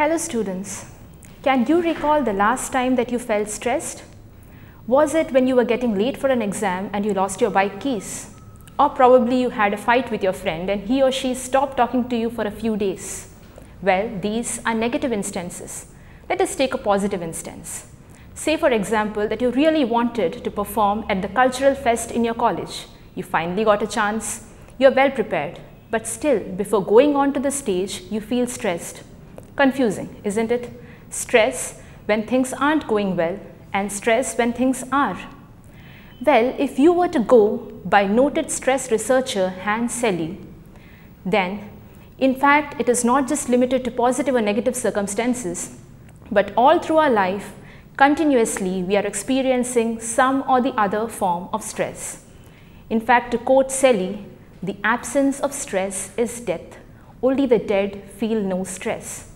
Hello students, can you recall the last time that you felt stressed? Was it when you were getting late for an exam and you lost your bike keys? Or probably you had a fight with your friend and he or she stopped talking to you for a few days. Well, these are negative instances. Let us take a positive instance. Say for example that you really wanted to perform at the cultural fest in your college. You finally got a chance, you are well prepared, but still before going on to the stage you feel stressed. Confusing, isn't it? Stress when things aren't going well and stress when things are. Well, if you were to go by noted stress researcher Hans Selye, then in fact it is not just limited to positive or negative circumstances, but all through our life, continuously we are experiencing some or the other form of stress. In fact, to quote Selye, the absence of stress is death. Only the dead feel no stress.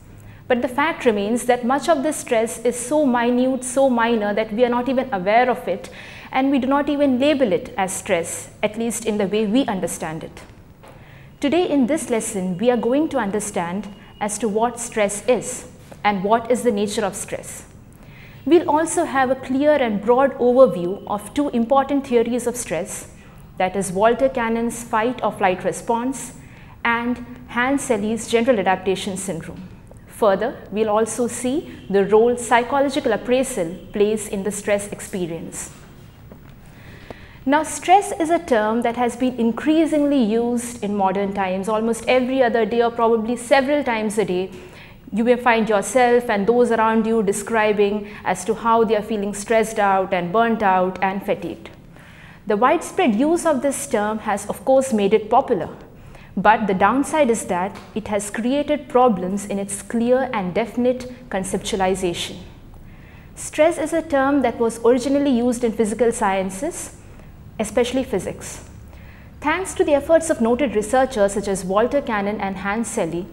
But the fact remains that much of this stress is so minute, so minor that we are not even aware of it and we do not even label it as stress, at least in the way we understand it. Today in this lesson, we are going to understand as to what stress is and what is the nature of stress. We'll also have a clear and broad overview of two important theories of stress, that is Walter Cannon's fight or flight response and Hans Selye's general adaptation syndrome. Further, we'll also see the role psychological appraisal plays in the stress experience. Now, stress is a term that has been increasingly used in modern times. Almost every other day or probably several times a day, you may find yourself and those around you describing as to how they are feeling stressed out and burnt out and fatigued. The widespread use of this term has of course made it popular. But the downside is that it has created problems in its clear and definite conceptualization. Stress is a term that was originally used in physical sciences, especially physics. Thanks to the efforts of noted researchers such as Walter Cannon and Hans Selye,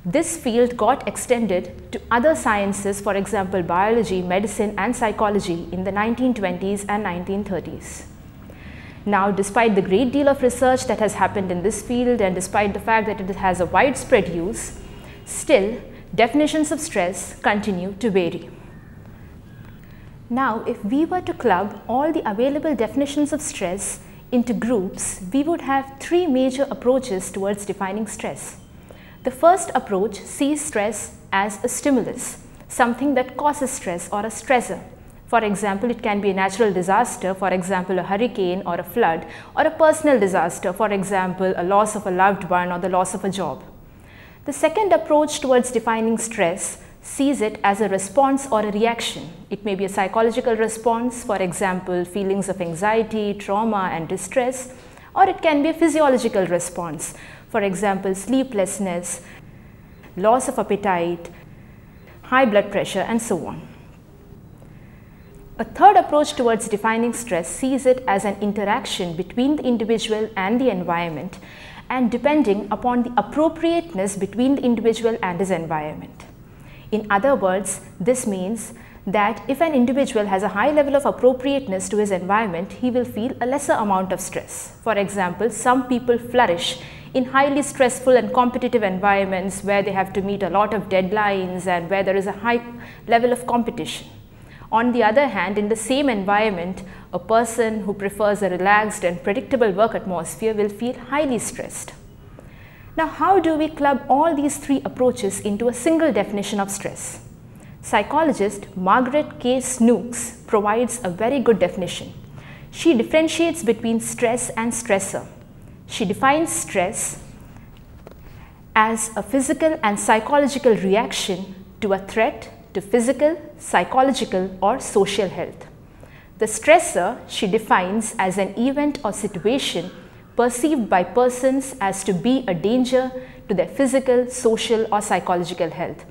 this field got extended to other sciences, for example biology, medicine and psychology in the 1920s and 1930s. Now, despite the great deal of research that has happened in this field and despite the fact that it has a widespread use, still definitions of stress continue to vary. Now, if we were to club all the available definitions of stress into groups, we would have three major approaches towards defining stress. The first approach sees stress as a stimulus, something that causes stress or a stressor. For example, it can be a natural disaster, for example, a hurricane or a flood, or a personal disaster, for example, a loss of a loved one or the loss of a job. The second approach towards defining stress sees it as a response or a reaction. It may be a psychological response, for example, feelings of anxiety, trauma and distress, or it can be a physiological response, for example, sleeplessness, loss of appetite, high blood pressure and so on. A third approach towards defining stress sees it as an interaction between the individual and the environment and depending upon the appropriateness between the individual and his environment. In other words, this means that if an individual has a high level of appropriateness to his environment, he will feel a lesser amount of stress. For example, some people flourish in highly stressful and competitive environments where they have to meet a lot of deadlines and where there is a high level of competition. On the other hand, in the same environment, a person who prefers a relaxed and predictable work atmosphere will feel highly stressed. Now, how do we club all these three approaches into a single definition of stress? Psychologist Margaret K. Snooks provides a very good definition. She differentiates between stress and stressor. She defines stress as a physical and psychological reaction to a threat to physical, psychological or social health. The stressor she defines as an event or situation perceived by persons as to be a danger to their physical, social or psychological health.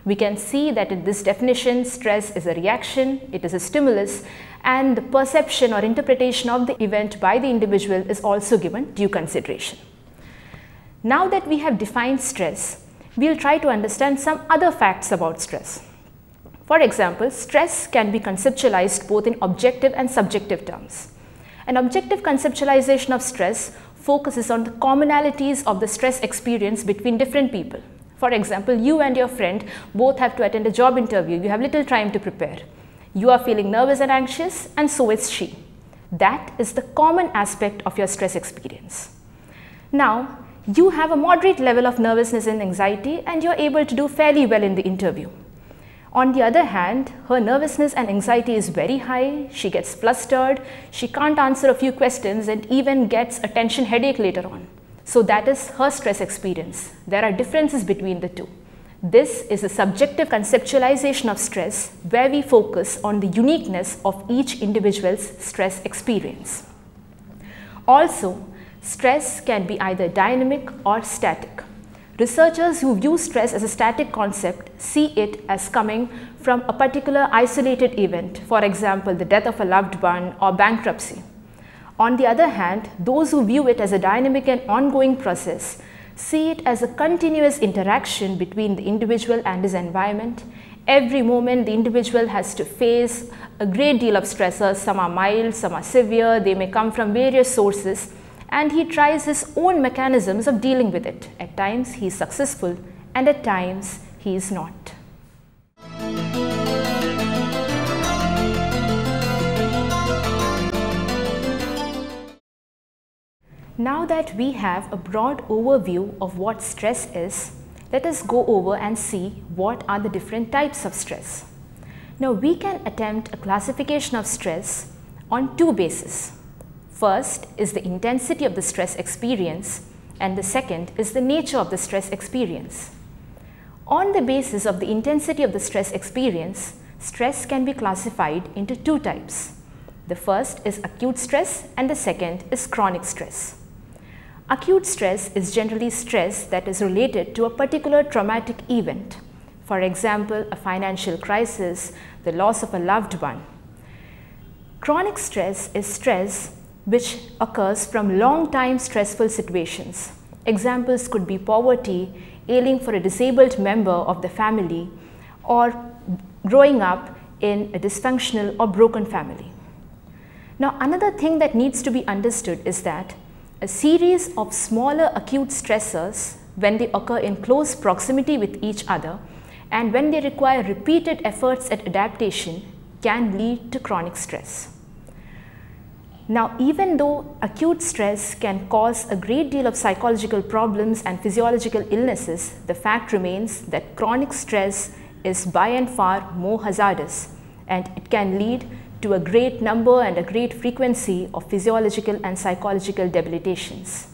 We can see that in this definition, stress is a reaction, it is a stimulus, and the perception or interpretation of the event by the individual is also given due consideration. Now that we have defined stress, we'll try to understand some other facts about stress. For example, stress can be conceptualized both in objective and subjective terms. An objective conceptualization of stress focuses on the commonalities of the stress experience between different people. For example, you and your friend both have to attend a job interview. You have little time to prepare. You are feeling nervous and anxious, and so is she. That is the common aspect of your stress experience. Now, you have a moderate level of nervousness and anxiety, and you're able to do fairly well in the interview. On the other hand, her nervousness and anxiety is very high, she gets flustered, she can't answer a few questions and even gets a tension headache later on. So that is her stress experience. There are differences between the two. This is a subjective conceptualization of stress where we focus on the uniqueness of each individual's stress experience. Also, stress can be either dynamic or static. Researchers who view stress as a static concept see it as coming from a particular isolated event, for example, the death of a loved one or bankruptcy. On the other hand, those who view it as a dynamic and ongoing process see it as a continuous interaction between the individual and his environment. Every moment the individual has to face a great deal of stressors. Some are mild, some are severe, they may come from various sources, and he tries his own mechanisms of dealing with it. At times he is successful and at times he is not. Now that we have a broad overview of what stress is, let us go over and see what are the different types of stress. Now we can attempt a classification of stress on two bases. First is the intensity of the stress experience, and the second is the nature of the stress experience. On the basis of the intensity of the stress experience, stress can be classified into two types. The first is acute stress and the second is chronic stress. Acute stress is generally stress that is related to a particular traumatic event. For example, a financial crisis, the loss of a loved one. Chronic stress is stress which occurs from long-time stressful situations. Examples could be poverty, ailing for a disabled member of the family, or growing up in a dysfunctional or broken family. Now, another thing that needs to be understood is that a series of smaller acute stressors, when they occur in close proximity with each other and when they require repeated efforts at adaptation, can lead to chronic stress. Now, even though acute stress can cause a great deal of psychological problems and physiological illnesses, the fact remains that chronic stress is by and far more hazardous, and it can lead to a great number and a great frequency of physiological and psychological debilitations.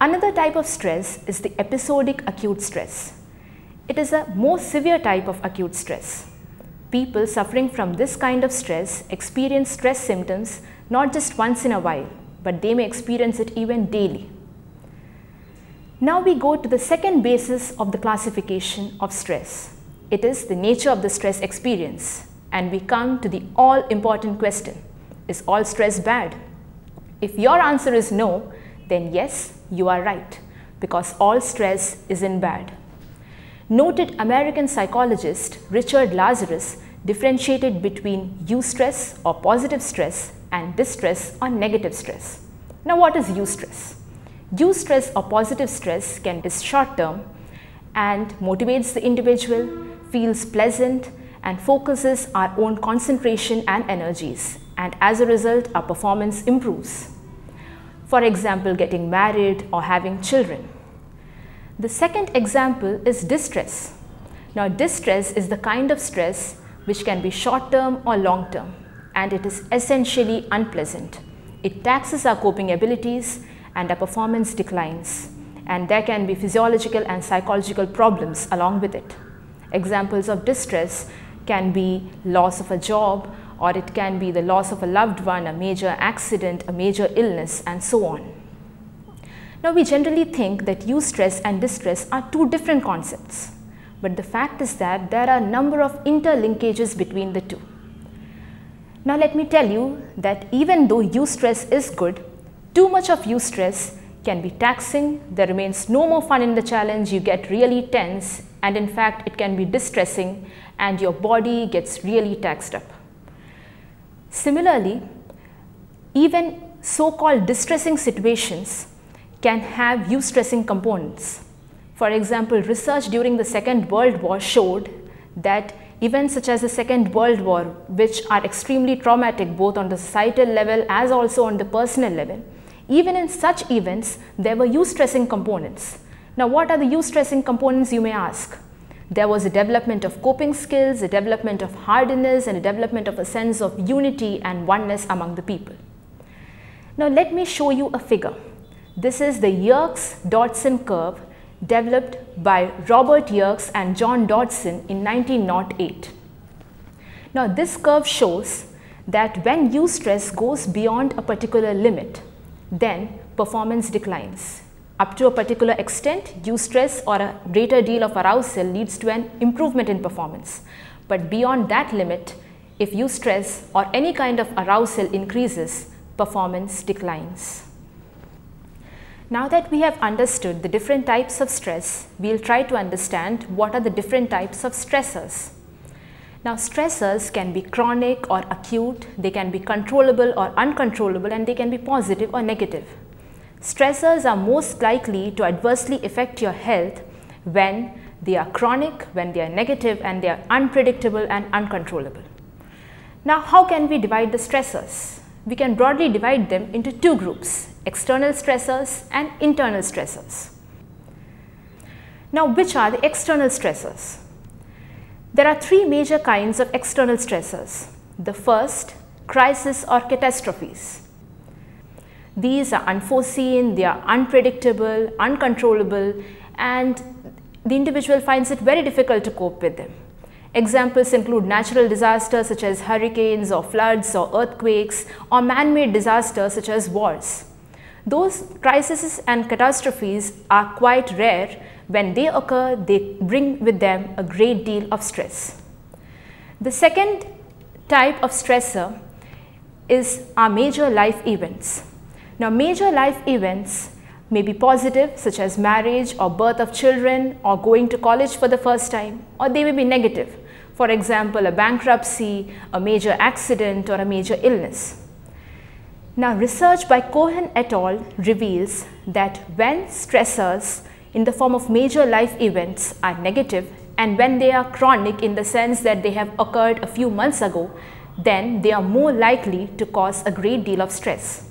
Another type of stress is the episodic acute stress. It is a more severe type of acute stress. People suffering from this kind of stress experience stress symptoms not just once in a while, but they may experience it even daily. Now we go to the second basis of the classification of stress. It is the nature of the stress experience, and we come to the all-important question: is all stress bad? If your answer is no, then yes, you are right, because all stress isn't bad. Noted American psychologist Richard Lazarus differentiated between eustress or positive stress and distress or negative stress. Now, what is eustress? Eustress or positive stress is short term and motivates the individual, feels pleasant, and focuses our own concentration and energies, and as a result our performance improves. For example, getting married or having children. The second example is distress. Now, distress is the kind of stress which can be short term or long term, and it is essentially unpleasant. It taxes our coping abilities and our performance declines, and there can be physiological and psychological problems along with it. Examples of distress can be loss of a job, or it can be the loss of a loved one, a major accident, a major illness, and so on. Now, we generally think that eustress and distress are two different concepts, but the fact is that there are a number of interlinkages between the two. Now, let me tell you that even though eustress is good, too much of eustress can be taxing. There remains no more fun in the challenge, you get really tense, and in fact it can be distressing and your body gets really taxed up. Similarly, even so-called distressing situations can have eustressing components. For example, research during the Second World War showed that events such as the Second World War, which are extremely traumatic both on the societal level as also on the personal level, even in such events, there were eustressing components. Now, what are the eustressing components, you may ask? There was a development of coping skills, a development of hardiness, and a development of a sense of unity and oneness among the people. Now, let me show you a figure. This is the Yerkes-Dodson curve developed by Robert Yerkes and John Dodson in 1908. Now, this curve shows that when eustress goes beyond a particular limit, then performance declines. Up to a particular extent, eustress or a greater deal of arousal leads to an improvement in performance. But beyond that limit, if eustress or any kind of arousal increases, performance declines. Now that we have understood the different types of stress, we will try to understand what are the different types of stressors. Now, stressors can be chronic or acute, they can be controllable or uncontrollable, and they can be positive or negative. Stressors are most likely to adversely affect your health when they are chronic, when they are negative, and they are unpredictable and uncontrollable. Now, how can we divide the stressors? We can broadly divide them into two groups: external stressors and internal stressors. Now, which are the external stressors? There are three major kinds of external stressors. The first, crisis or catastrophes. These are unforeseen, they are unpredictable, uncontrollable, and the individual finds it very difficult to cope with them. Examples include natural disasters such as hurricanes or floods or earthquakes, or man-made disasters such as wars. Those crises and catastrophes are quite rare. When they occur, they bring with them a great deal of stress. The second type of stressor is our major life events. Now, major life events may be positive, such as marriage or birth of children or going to college for the first time, or they may be negative. For example, a bankruptcy, a major accident, or a major illness. Now, research by Cohen et al. Reveals that when stressors in the form of major life events are negative, and when they are chronic in the sense that they have occurred a few months ago, then they are more likely to cause a great deal of stress.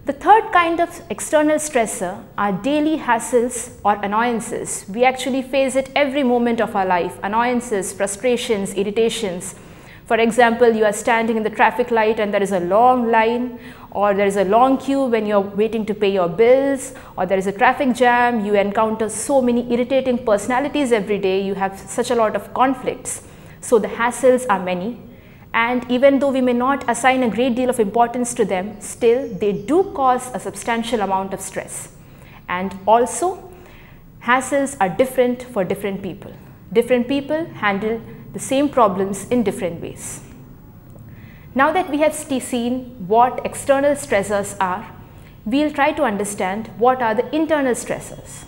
The third kind of external stressor are daily hassles or annoyances. We actually face it every moment of our life: annoyances, frustrations, irritations. For example, you are standing in the traffic light and there is a long line, or there is a long queue when you are waiting to pay your bills, or there is a traffic jam. You encounter so many irritating personalities every day. You have such a lot of conflicts. So the hassles are many. And even though we may not assign a great deal of importance to them, still they do cause a substantial amount of stress. And also, hassles are different for different people. Different people handle the same problems in different ways. Now that we have seen what external stressors are, we will try to understand what are the internal stressors.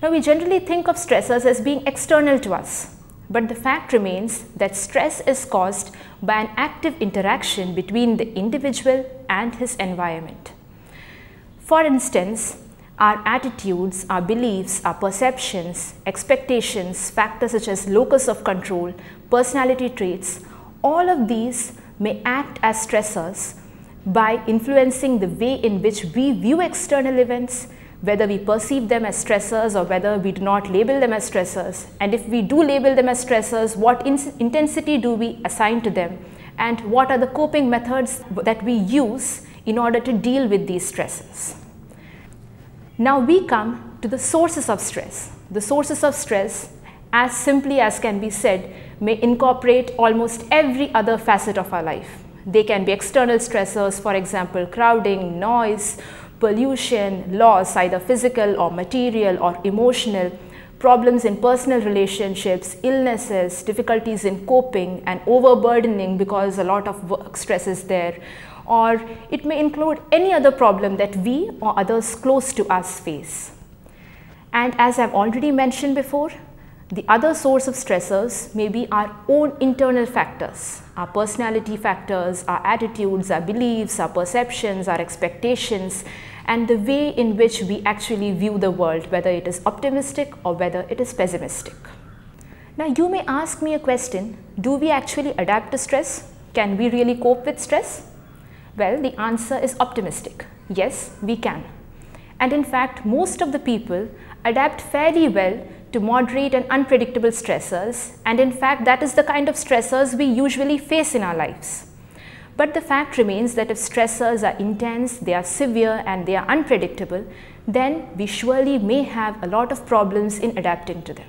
Now, we generally think of stressors as being external to us. But the fact remains that stress is caused by an active interaction between the individual and his environment. For instance, our attitudes, our beliefs, our perceptions, expectations, factors such as locus of control, personality traits, all of these may act as stressors by influencing the way in which we view external events, whether we perceive them as stressors or whether we do not label them as stressors. And if we do label them as stressors, what intensity do we assign to them, and what are the coping methods that we use in order to deal with these stresses. Now we come to the sources of stress. The sources of stress, as simply as can be said, may incorporate almost every other facet of our life. They can be external stressors, for example, crowding, noise, pollution, loss, either physical or material or emotional, problems in personal relationships, illnesses, difficulties in coping and overburdening because a lot of work stress is there, or it may include any other problem that we or others close to us face. And as I've already mentioned before, the other source of stressors may be our own internal factors, our personality factors, our attitudes, our beliefs, our perceptions, our expectations, and the way in which we actually view the world, whether it is optimistic or whether it is pessimistic. Now you may ask me a question, do we actually adapt to stress? Can we really cope with stress? Well, the answer is optimistic. Yes, we can. And in fact, most of the people adapt fairly well to moderate and unpredictable stressors, and in fact that is the kind of stressors we usually face in our lives. But the fact remains that if stressors are intense, they are severe and they are unpredictable, then we surely may have a lot of problems in adapting to them.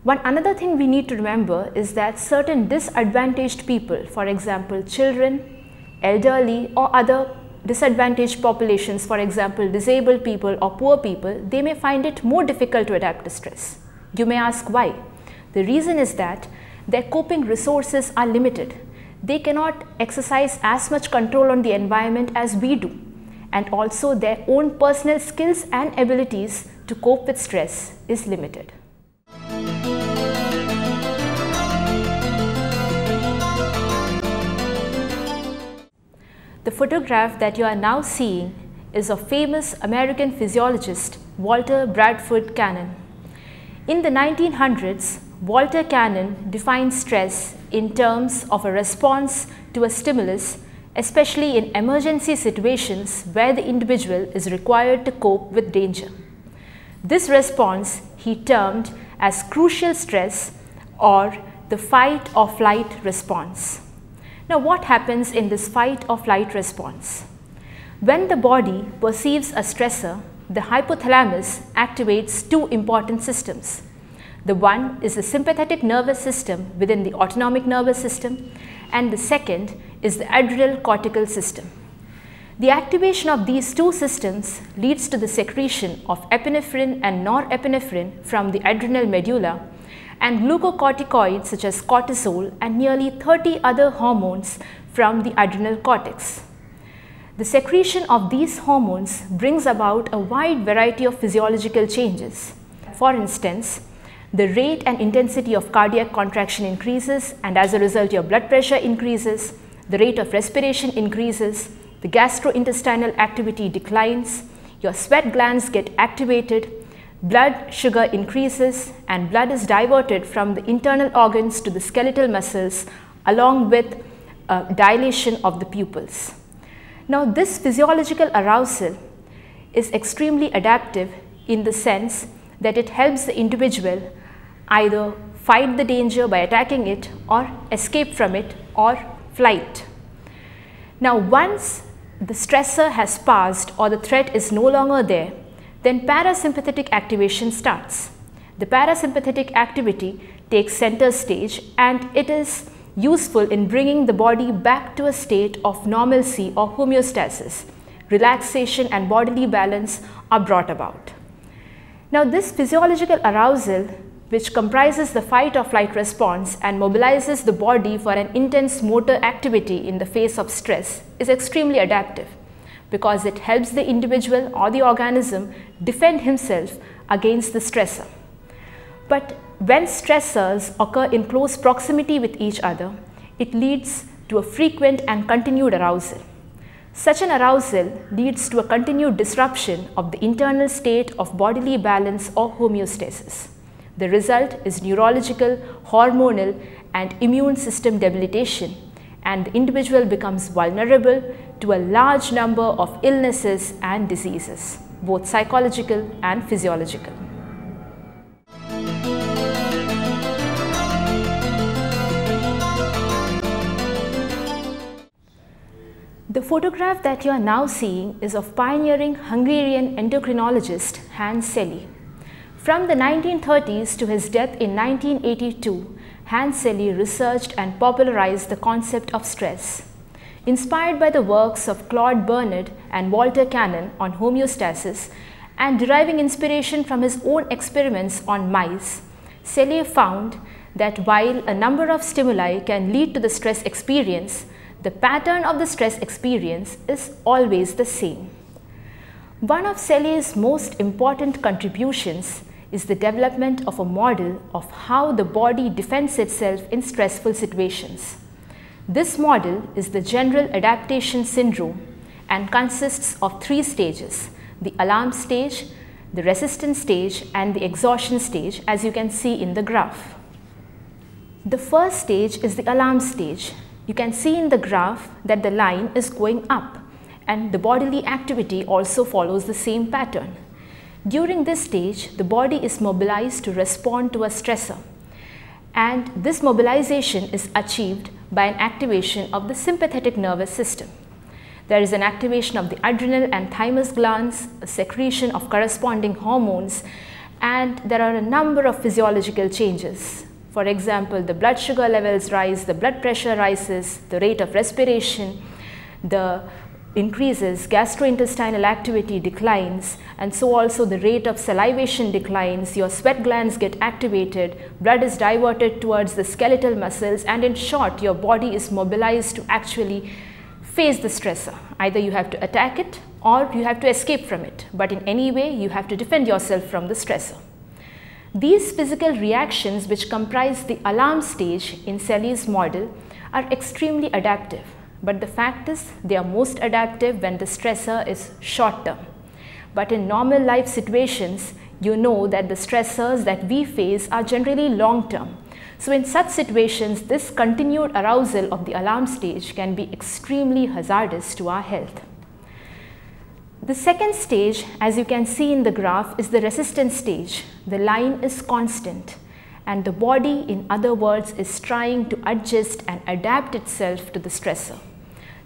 One another thing we need to remember is that certain disadvantaged people, for example children, elderly or other disadvantaged populations, for example disabled people or poor people, they may find it more difficult to adapt to stress. You may ask why. The reason is that their coping resources are limited. They cannot exercise as much control on the environment as we do, and also their own personal skills and abilities to cope with stress is limited. The photograph that you are now seeing is of famous American physiologist Walter Bradford Cannon. In the 1900s, Walter Cannon defined stress in terms of a response to a stimulus, especially in emergency situations where the individual is required to cope with danger. This response he termed as crucial stress or the fight or flight response. Now, what happens in this fight or flight response? When the body perceives a stressor, the hypothalamus activates two important systems. The one is the sympathetic nervous system within the autonomic nervous system, and the second is the adrenal cortical system. The activation of these two systems leads to the secretion of epinephrine and norepinephrine from the adrenal medulla, and glucocorticoids such as cortisol and nearly 30 other hormones from the adrenal cortex. The secretion of these hormones brings about a wide variety of physiological changes. For instance, the rate and intensity of cardiac contraction increases, and as a result your blood pressure increases, the rate of respiration increases, the gastrointestinal activity declines, your sweat glands get activated, blood sugar increases, and blood is diverted from the internal organs to the skeletal muscles along with dilation of the pupils. Now, this physiological arousal is extremely adaptive in the sense that it helps the individual either fight the danger by attacking it or escape from it or flight. Now, once the stressor has passed or the threat is no longer there, then parasympathetic activation starts. The parasympathetic activity takes center stage, and it is useful in bringing the body back to a state of normalcy or homeostasis. Relaxation and bodily balance are brought about. Now, this physiological arousal, which comprises the fight or flight response and mobilizes the body for an intense motor activity in the face of stress, is extremely adaptive, because it helps the individual or the organism defend himself against the stressor. But when stressors occur in close proximity with each other, it leads to a frequent and continued arousal. Such an arousal leads to a continued disruption of the internal state of bodily balance or homeostasis. The result is neurological, hormonal, and immune system debilitation, and the individual becomes vulnerable to a large number of illnesses and diseases, both psychological and physiological. The photograph that you are now seeing is of pioneering Hungarian endocrinologist Hans Selye. From the 1930s to his death in 1982, Hans Selye researched and popularized the concept of stress. Inspired by the works of Claude Bernard and Walter Cannon on homeostasis and deriving inspiration from his own experiments on mice, Selye found that while a number of stimuli can lead to the stress experience, the pattern of the stress experience is always the same. One of Selye's most important contributions is the development of a model of how the body defends itself in stressful situations. This model is the general adaptation syndrome, and consists of 3 stages: the alarm stage, the resistance stage, and the exhaustion stage, as you can see in the graph. The first stage is the alarm stage. You can see in the graph that the line is going up, and the bodily activity also follows the same pattern. During this stage, the body is mobilized to respond to a stressor, and this mobilization is achieved by an activation of the sympathetic nervous system. There is an activation of the adrenal and thymus glands, a secretion of corresponding hormones, and there are a number of physiological changes. For example, the blood sugar levels rise, the blood pressure rises, the rate of respiration, the increases, gastrointestinal activity declines, and so also the rate of salivation declines, your sweat glands get activated, blood is diverted towards the skeletal muscles, and in short, your body is mobilized to actually face the stressor. Either you have to attack it or you have to escape from it, but in any way you have to defend yourself from the stressor. These physical reactions, which comprise the alarm stage in Selye's model, are extremely adaptive. But the fact is, they are most adaptive when the stressor is short term. But in normal life situations, you know that the stressors that we face are generally long term. So in such situations, this continued arousal of the alarm stage can be extremely hazardous to our health. The second stage, as you can see in the graph, is the resistance stage. The line is constant, and the body, in other words, is trying to adjust and adapt itself to the stressor.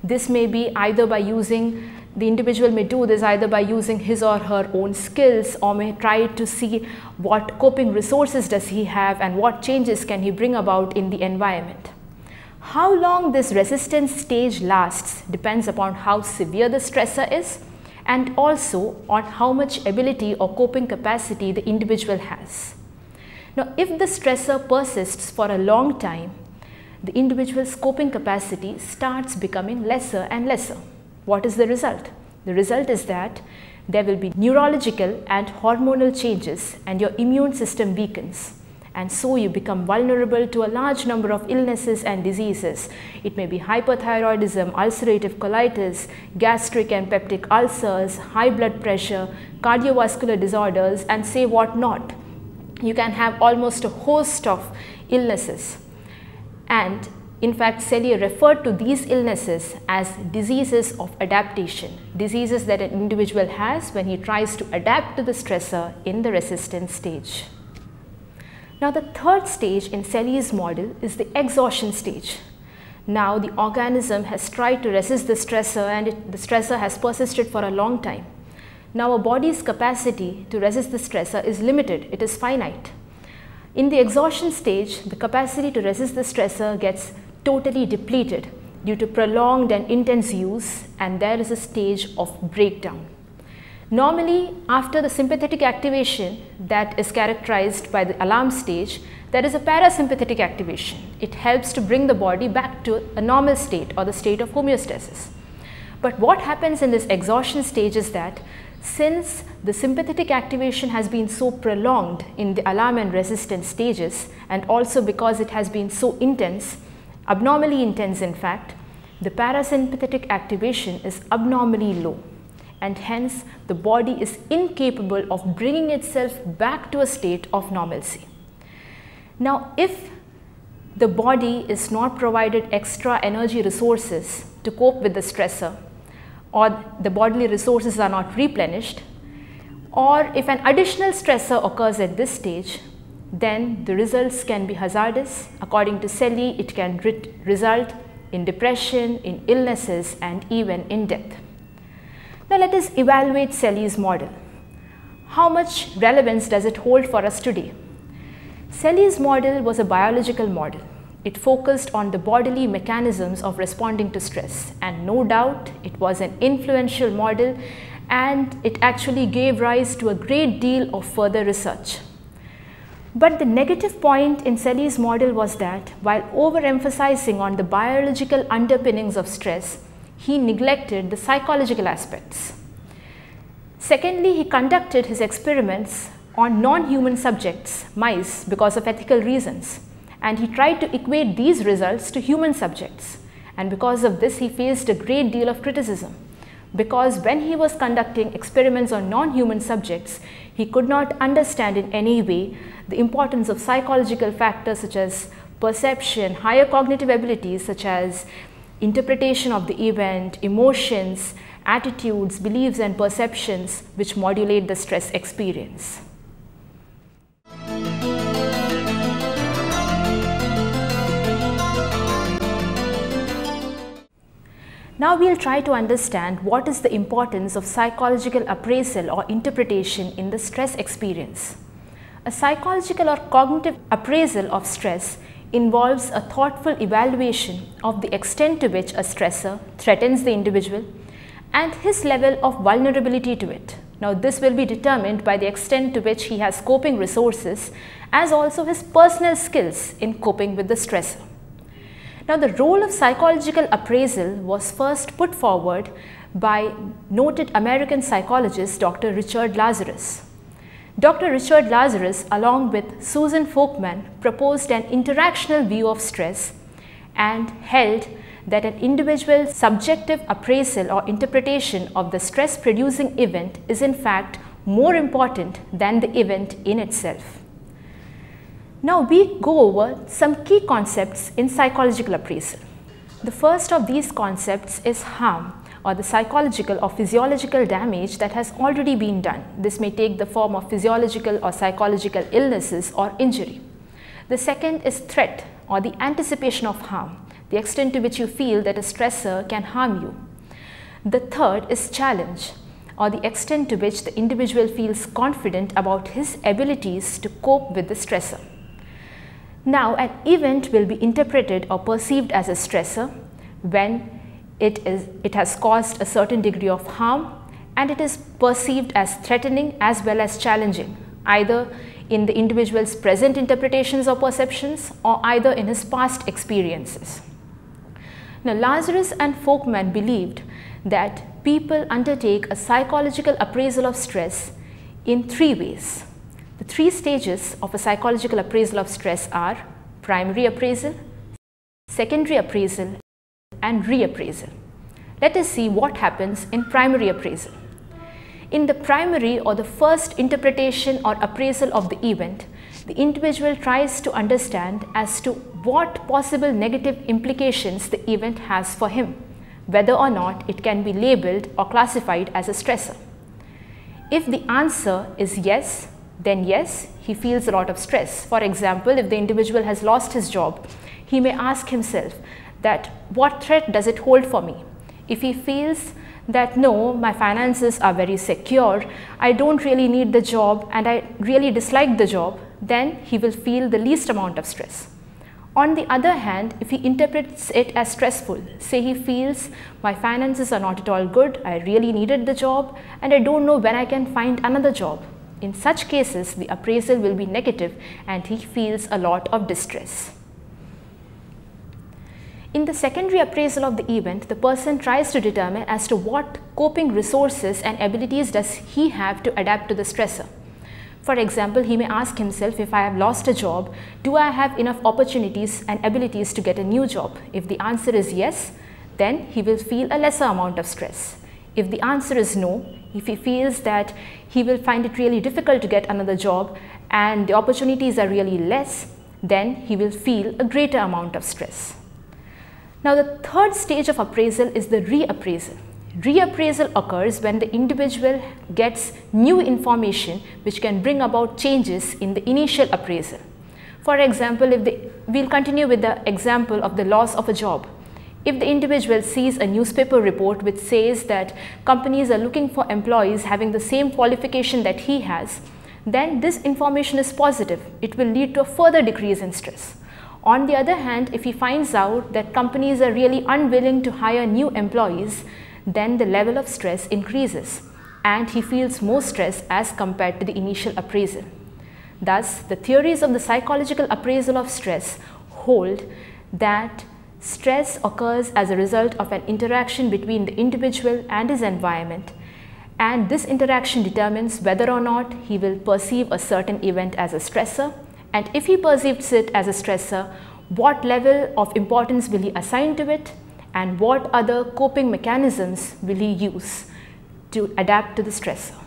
This may be either by using, the individual may do this either by using his or her own skills, or may try to see what coping resources does he have and what changes can he bring about in the environment. How long this resistance stage lasts depends upon how severe the stressor is, and also on how much ability or coping capacity the individual has. Now, if the stressor persists for a long time, the individual's coping capacity starts becoming lesser and lesser. What is the result? The result is that there will be neurological and hormonal changes, and your immune system weakens, and so you become vulnerable to a large number of illnesses and diseases. It may be hyperthyroidism, ulcerative colitis, gastric and peptic ulcers, high blood pressure, cardiovascular disorders, and say what not. You can have almost a host of illnesses. And in fact, Selye referred to these illnesses as diseases of adaptation, diseases that an individual has when he tries to adapt to the stressor in the resistance stage. Now, the third stage in Selye's model is the exhaustion stage. Now, the organism has tried to resist the stressor, and the stressor has persisted for a long time. Now, a body's capacity to resist the stressor is limited, it is finite. In the exhaustion stage, the capacity to resist the stressor gets totally depleted due to prolonged and intense use, and there is a stage of breakdown. Normally, after the sympathetic activation that is characterized by the alarm stage, there is a parasympathetic activation. It helps to bring the body back to a normal state or the state of homeostasis. But what happens in this exhaustion stage is that since the sympathetic activation has been so prolonged in the alarm and resistance stages, and also because it has been so intense, abnormally intense in fact, the parasympathetic activation is abnormally low, and hence the body is incapable of bringing itself back to a state of normalcy. Now, if the body is not provided extra energy resources to cope with the stressor, or the bodily resources are not replenished, or if an additional stressor occurs at this stage, then the results can be hazardous. According to Selye, it can result in depression, in illnesses, and even in death. Now, let us evaluate Selye's model. How much relevance does it hold for us today? Selye's model was a biological model. It focused on the bodily mechanisms of responding to stress, and no doubt it was an influential model, and it actually gave rise to a great deal of further research. But the negative point in Selye's model was that while overemphasizing on the biological underpinnings of stress, he neglected the psychological aspects. Secondly, he conducted his experiments on non-human subjects, mice, because of ethical reasons, and he tried to equate these results to human subjects, and because of this he faced a great deal of criticism. because when he was conducting experiments on non-human subjects, he could not understand in any way the importance of psychological factors such as perception, higher cognitive abilities such as interpretation of the event, emotions, attitudes, beliefs and perceptions which modulate the stress experience. Now we'll try to understand what is the importance of psychological appraisal or interpretation in the stress experience. A psychological or cognitive appraisal of stress involves a thoughtful evaluation of the extent to which a stressor threatens the individual and his level of vulnerability to it. Now this will be determined by the extent to which he has coping resources as also his personal skills in coping with the stressor. Now the role of psychological appraisal was first put forward by noted American psychologist Dr. Richard Lazarus. Dr. Richard Lazarus along with Susan Folkman proposed an interactional view of stress and held that an individual's subjective appraisal or interpretation of the stress producing event is in fact more important than the event in itself. Now we go over some key concepts in psychological appraisal. The first of these concepts is harm, or the psychological or physiological damage that has already been done. This may take the form of physiological or psychological illnesses or injury. The second is threat, or the anticipation of harm, the extent to which you feel that a stressor can harm you. The third is challenge, or the extent to which the individual feels confident about his abilities to cope with the stressor. Now an event will be interpreted or perceived as a stressor when it has caused a certain degree of harm and it is perceived as threatening as well as challenging, either in the individual's present interpretations or perceptions or either in his past experiences. Now Lazarus and Folkman believed that people undertake a psychological appraisal of stress in three ways. The three stages of a psychological appraisal of stress are primary appraisal, secondary appraisal and reappraisal. Let us see what happens in primary appraisal. In the primary or the first interpretation or appraisal of the event, the individual tries to understand as to what possible negative implications the event has for him, whether or not it can be labeled or classified as a stressor. If the answer is yes, then yes, he feels a lot of stress. For example, if the individual has lost his job, he may ask himself that what threat does it hold for me? If he feels that no, my finances are very secure, I don't really need the job and I really dislike the job, then he will feel the least amount of stress. On the other hand, if he interprets it as stressful, say he feels my finances are not at all good, I really needed the job and I don't know when I can find another job. In such cases, the appraisal will be negative and he feels a lot of distress. In the secondary appraisal of the event, the person tries to determine as to what coping resources and abilities does he have to adapt to the stressor. For example, he may ask himself, if I have lost a job, do I have enough opportunities and abilities to get a new job? If the answer is yes, then he will feel a lesser amount of stress. If the answer is no, if he feels that he will find it really difficult to get another job and the opportunities are really less, then he will feel a greater amount of stress. Now the third stage of appraisal is the reappraisal. Reappraisal occurs when the individual gets new information which can bring about changes in the initial appraisal. For example, we'll continue with the example of the loss of a job. If the individual sees a newspaper report which says that companies are looking for employees having the same qualification that he has, then this information is positive. It will lead to a further decrease in stress. On the other hand, if he finds out that companies are really unwilling to hire new employees, then the level of stress increases and he feels more stress as compared to the initial appraisal. Thus, the theories of the psychological appraisal of stress hold that stress occurs as a result of an interaction between the individual and his environment, and this interaction determines whether or not he will perceive a certain event as a stressor, and if he perceives it as a stressor, what level of importance will he assign to it, and what other coping mechanisms will he use to adapt to the stressor.